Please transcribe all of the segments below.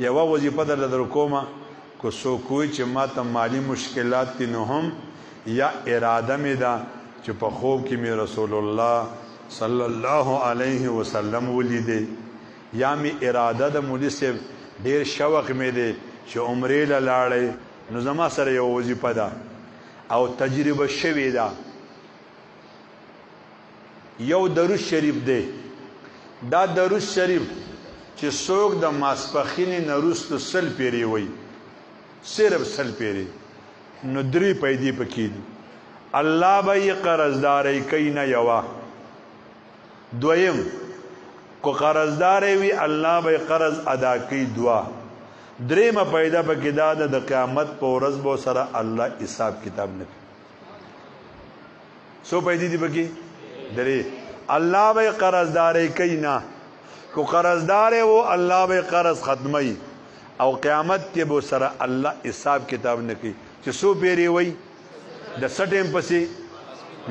یوه وظیفه درله در کومه که څوک وایي چې ما ته مالي مشکلات دي نو هم یا اراده مې ده چې په خوب کې مې رسول الله صلی الله علیه وسلم ولیدی یا مې اراده د مولوي صاحب ډېر شوق مې دی چې عمرې له لاړی نو زما سره یوه وظیفه ده او تجربه شوې ده یو درود شریف دی دا درود شریف چې څوک د ماسپښینې نه وروسته سل پیرې وایي صرف سل پیرې نو 3 پیدې پکې دي الله به یې قرضدارۍ کوي نه یوه دویم کو قرضدارۍ وي الله به قرض ادا کوي 2 دریمه پیدا پکې دا ده د قیامت په ورځ به سره الله حساب کتاب نه کوي څو پیدې دي پکې 3 الله به قرضدارۍ کوي نه کو قرضدار و الله به قرض ختمي او قیامت کې به سره الله حساب کتاب نه کوي چې څو پیرې وای د سټیم پسې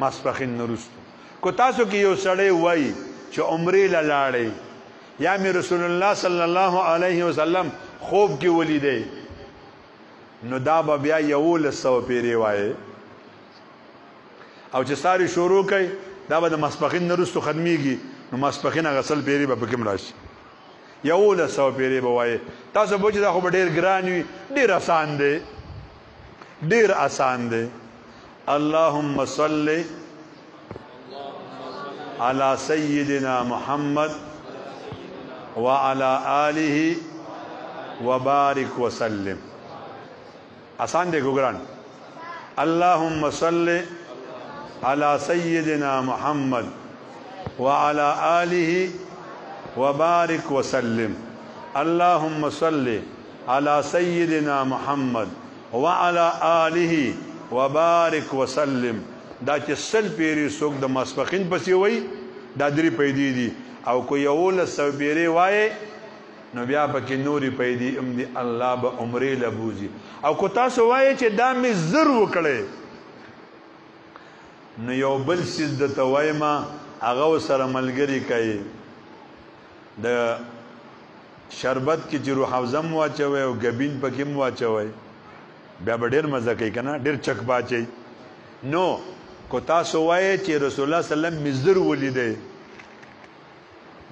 ماسپښین نه وروسته کو تاسو کې یو سړی وای چې عمرې له لاړی یا مې رسول الله صلی الله علیه وسلم خوب کې ولیدی نو دا به بیا 1100 پیرې وایي او چې ساری شروع کوي دا به د ماسپښین نه وروسته ختمیږي نو ماسپښین هغه سل پیرې به پکې راشي 1100 پیرې به وایي تاسو به چې دا خو به ډېر ګران وي ډېر آسان دی ډېر آسان دی اللهم صل على سيدنا محمد وعلى آله وبارك وسلم آسان دے گران اللهم صل على سيدنا محمد وعلى آله وبارك وسلم اللهم صل على سيدنا محمد وعلى آله وبارك وسلم دا چې سل پیری څوک د ماسپښین پسې وای دا 3 پیدې دي او کو 1100 پیری وای نو بیا پکې نوري پیدې ام دي الله به عمرې لبوزي او کو تاسو وای چې دا می زر وکړي نو یو بل سیز د توایما هغه سره ملګری کوي د شربت کې چې روح حوزم واچوي او غبین پکې مو واچوي بیا به ډېر مزه کوي کنه ډېر چک باچي نو کو تاسو وایي چې رسول الله صلی الله علیه وسلم مزر ولیدي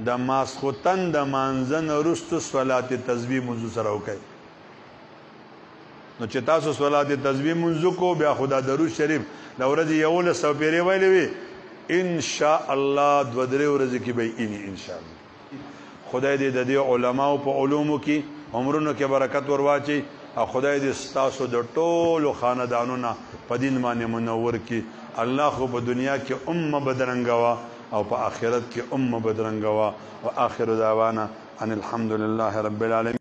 د ماسختن د مانځن وروسته صلات تسبیح منځ سره وکړي نو چې تاسو صلات تسبیح منځ کو بیا خدا درود شریف د ورځې 1100 پیرې ویلې وي ان شاء الله 2-3 ورځې کې به یې ان شاء الله خدای دې د دې علماو په علومو کې عمرونو کې برکت ورواچي او خدای دې تاسو د ټولو خاندانونو په دین باندې منور کړي الله خو په دنیا کې امه بدرنګوا او په آخرت کې امه بدرنګوا واخر دعوانا ان الحمد لله رب العالمين.